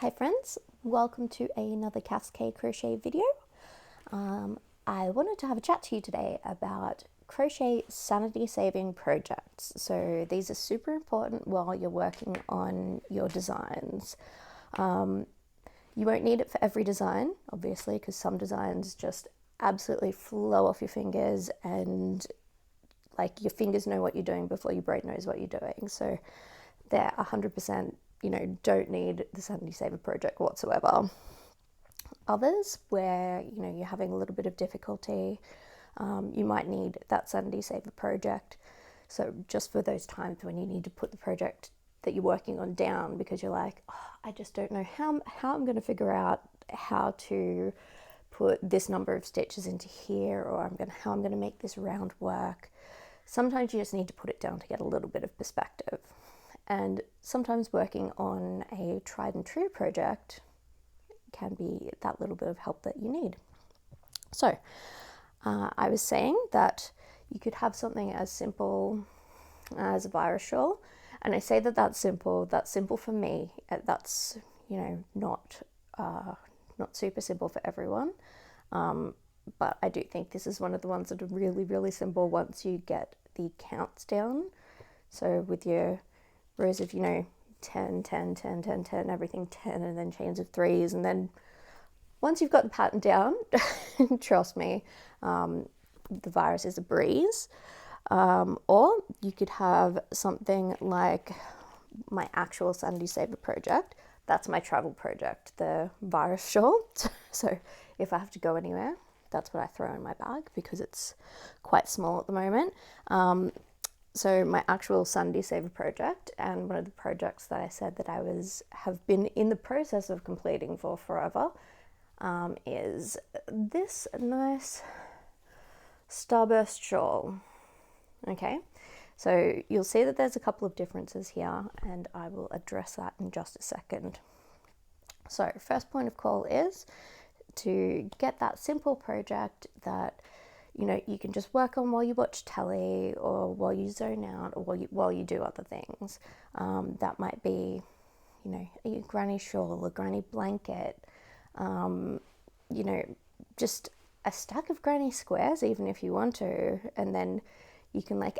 Hi friends, welcome to another Cascade Crochet video. I wanted to have a chat to you today about crochet sanity saving projects. So these are super important while you're working on your designs. You won't need it for every design, obviously, because some designs just absolutely flow off your fingers and like your fingers know what you're doing before your brain knows what you're doing. So they're 100%, don't need the Sanity Saver project whatsoever. Others where, you're having a little bit of difficulty, you might need that Sanity Saver project. So just for those times when you need to put the project that you're working on down because you're like, oh, I just don't know how I'm going to figure out how to put this number of stitches into here, or how I'm going to make this round work. Sometimes you just need to put it down to get a little bit of perspective. And sometimes working on a tried and true project can be that little bit of help that you need. So I was saying that you could have something as simple as a virus shawl. And I say that that's simple for me. That's, not super simple for everyone. But I do think this is one of the ones that are really, really simple once you get the counts down. So with your rows of, 10, 10, 10, 10, 10, everything 10, and then chains of threes. And then once you've got the pattern down, trust me, the virus is a breeze. Or you could have something like my actual Sanity Saver project. That's my travel project, the virus shawl. So if I have to go anywhere, that's what I throw in my bag because it's quite small at the moment. So my actual Sanity Saver project, and one of the projects that I said that I have been in the process of completing for forever, is this nice Starburst shawl. Okay, so you'll see that there's a couple of differences here, and I will address that in just a second. So first point of call is to get that simple project that you can just work on while you watch telly or while you zone out or while you do other things. That might be, a granny shawl, a granny blanket, just a stack of granny squares, even if you want to. And then you can,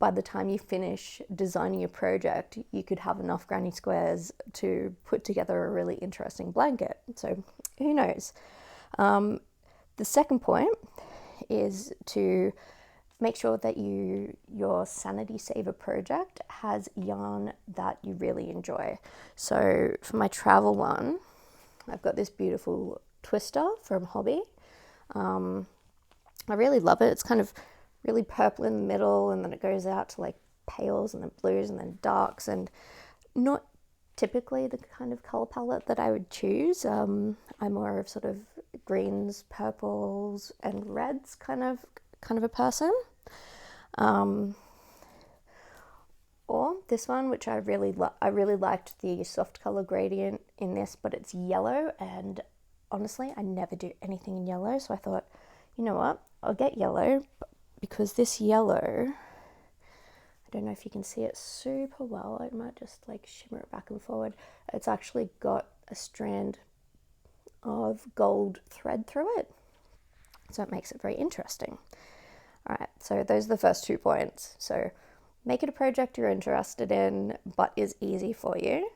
by the time you finish designing your project, you could have enough granny squares to put together a really interesting blanket. So who knows? The second point is to make sure that your Sanity Saver project has yarn that you really enjoy. So for my travel one, I've got this beautiful twister from Hobby. I really love it. It's kind of really purple in the middle, and then it goes out to pales and then blues and then darks, and not typically the kind of color palette that I would choose. I'm more of sort of greens, purples, and reds kind of a person. Or this one, which I really liked the soft color gradient in this, but it's yellow, and honestly, I never do anything in yellow, so I thought, you know what, I'll get yellow, because this yellow, I don't know if you can see it super well. I might just shimmer it back and forward. It's actually got a strand of gold thread through it, so it makes it very interesting. All right, so those are the first 2 points. So make it a project you're interested in but is easy for you.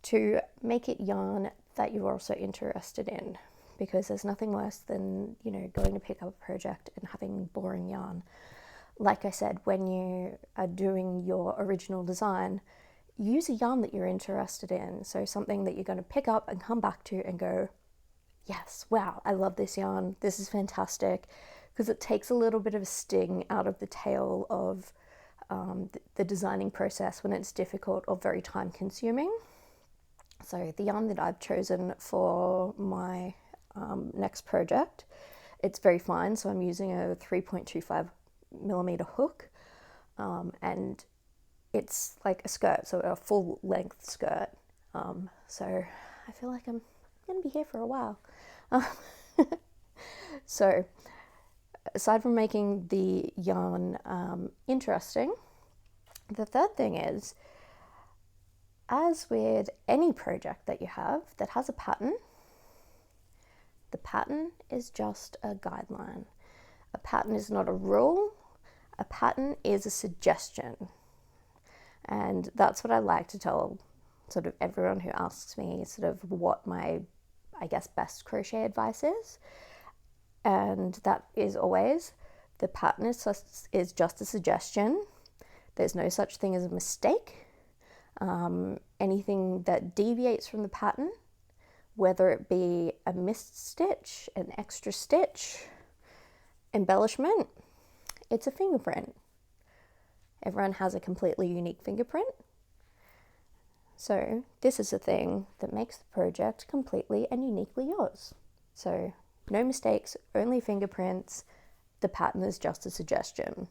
To make it yarn that you're also interested in, because there's nothing worse than going to pick up a project and having boring yarn. Like I said, when you are doing your original design, use a yarn that you're interested in. So something that you're going to pick up and come back to and go, yes, wow, I love this yarn. This is fantastic. Because it takes a little bit of a sting out of the tail of the designing process when it's difficult or very time consuming. So the yarn that I've chosen for my next project, it's very fine. So I'm using a 3.25 millimeter hook, and it's like a skirt, so a full length skirt. So I feel like I'm gonna be here for a while. So aside from making the yarn, interesting, the third thing is, as with any project that you have that has a pattern, the pattern is just a guideline. A pattern is not a rule. A pattern is a suggestion. And that's what I like to tell sort of everyone who asks me sort of what my, I guess, best crochet advice is. And that is always, the pattern is just a suggestion. There's no such thing as a mistake. Anything that deviates from the pattern, whether it be a missed stitch, an extra stitch, embellishment, it's a fingerprint. Everyone has a completely unique fingerprint. So this is a thing that makes the project completely and uniquely yours. So no mistakes, only fingerprints. The pattern is just a suggestion.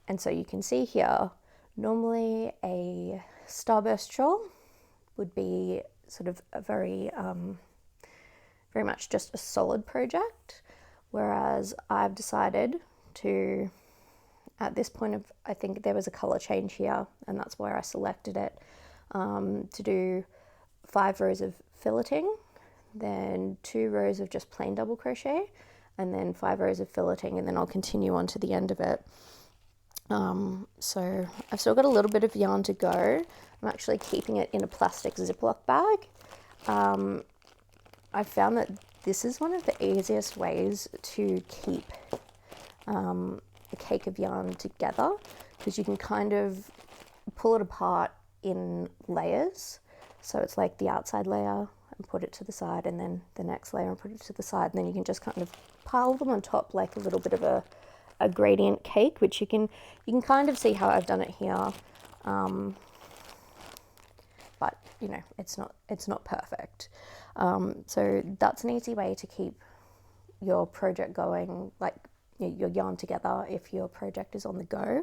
And so you can see here, normally a starburst shawl would be sort of a very much just a solid project, whereas I've decided to, at this point of, I think there was a color change here, and that's where I selected it, to do 5 rows of filleting, then 2 rows of just plain double crochet, and then 5 rows of filleting, and then I'll continue on to the end of it. So I've still got a little bit of yarn to go. I'm actually keeping it in a plastic Ziploc bag. I've found that this is one of the easiest ways to keep a cake of yarn together, because you can kind of pull it apart in layers. So it's like the outside layer and put it to the side, and then the next layer and put it to the side, and then you can just kind of pile them on top like a little bit of a gradient cake, which you can kind of see how I've done it here, but you know, it's not perfect. So that's an easy way to keep your project going, like your yarn together if your project is on the go.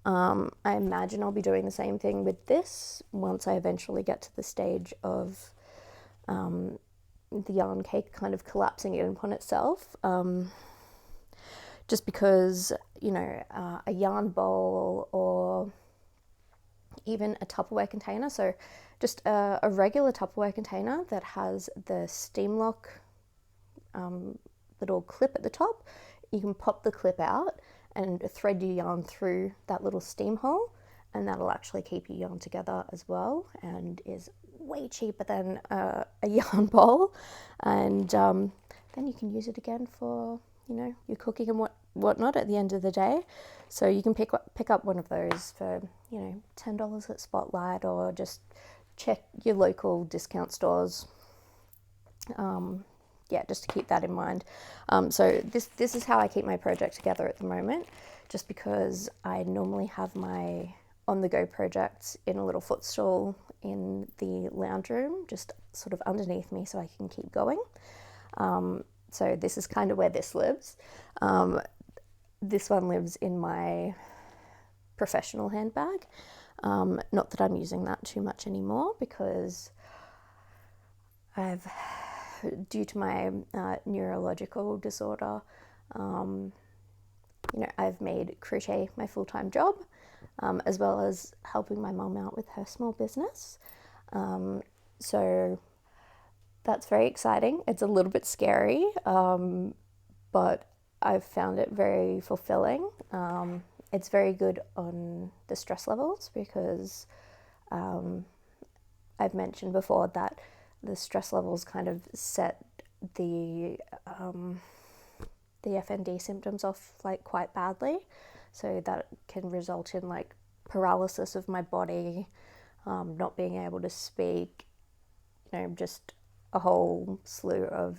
I imagine I'll be doing the same thing with this once I eventually get to the stage of the yarn cake kind of collapsing in upon itself. Just because, you know, a yarn bowl or even a Tupperware container, so just a regular Tupperware container that has the steam lock little clip at the top, you can pop the clip out and thread your yarn through that little steam hole, and that'll actually keep your yarn together as well, and is way cheaper than a yarn bowl. And then you can use it again for, you know, your cooking and whatnot at the end of the day. So you can pick up one of those for, you know, $10 at Spotlight, or just check your local discount stores. Yeah, just to keep that in mind. So this is how I keep my project together at the moment, just because I normally have my on-the-go projects in a little footstool in the lounge room, just sort of underneath me, so I can keep going. So this is kind of where this lives. This one lives in my professional handbag. Not that I'm using that too much anymore, because due to my neurological disorder, you know, I've made crochet my full-time job, as well as helping my mum out with her small business. So that's very exciting. It's a little bit scary, but I've found it very fulfilling. It's very good on the stress levels, because I've mentioned before that the stress levels kind of set the FND symptoms off like quite badly, so that can result in like paralysis of my body, not being able to speak, you know, just a whole slew of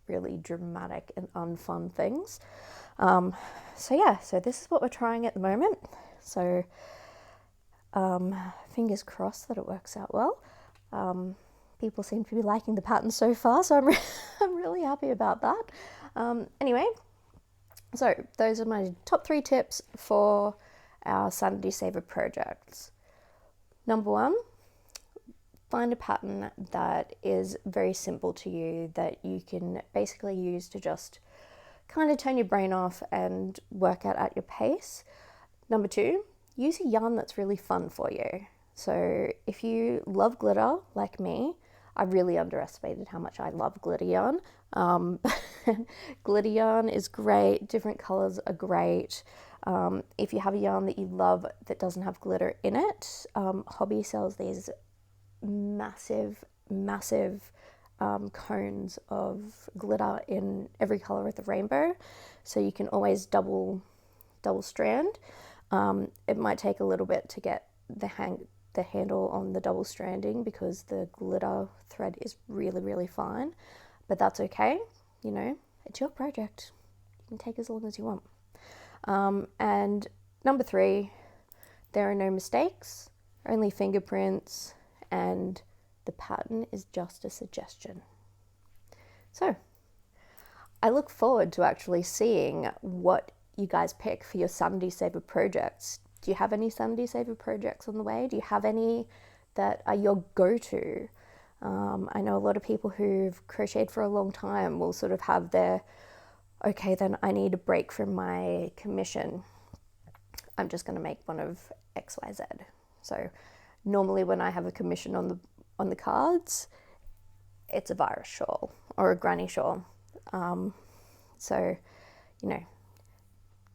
really dramatic and unfun things. So yeah, so this is what we're trying at the moment. So fingers crossed that it works out well. People seem to be liking the pattern so far, so I'm really happy about that. Anyway, so those are my top 3 tips for our Sanity Saver projects. Number 1, find a pattern that is very simple to you, that you can basically use to just kind of turn your brain off and work out at your pace. Number 2, use a yarn that's really fun for you. So if you love glitter like me, I really underestimated how much I love glitter yarn. Glitter yarn is great, different colors are great. If you have a yarn that you love that doesn't have glitter in it, Hobby sells these massive, massive cones of glitter in every color of the rainbow, so you can always double strand. It might take a little bit to get the handle on the double stranding because the glitter thread is really fine, but that's okay. You know, it's your project. You can take as long as you want. And number 3, there are no mistakes, only fingerprints, and the pattern is just a suggestion. So I look forward to actually seeing what you guys pick for your Sanity Saver projects. Do you have any Sanity Saver projects on the way? Do you have any that are your go-to? I know a lot of people who've crocheted for a long time will sort of have their, okay, then I need a break from my commission. I'm just going to make one of XYZ. So normally when I have a commission on the cards, it's a virus shawl or a granny shawl. So, you know,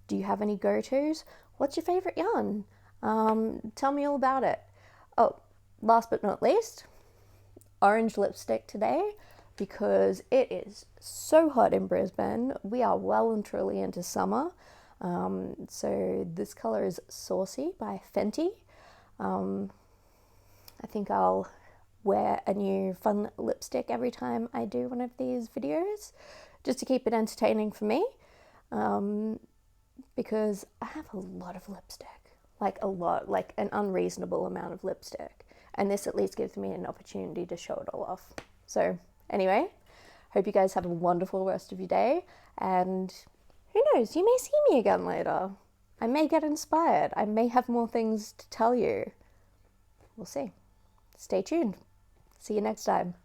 do you have any go-tos? What's your favorite yarn? Tell me all about it. Oh, last but not least, orange lipstick today because it is so hot in Brisbane. We are well and truly into summer. So this color is Saucy by Fenty. I think I'll wear a new fun lipstick every time I do one of these videos, just to keep it entertaining for me, because I have a lot of lipstick, like a lot, like an unreasonable amount of lipstick, and this at least gives me an opportunity to show it all off. So anyway, hope you guys have a wonderful rest of your day, and who knows, you may see me again later. I may get inspired. I may have more things to tell you. We'll see. Stay tuned. See you next time.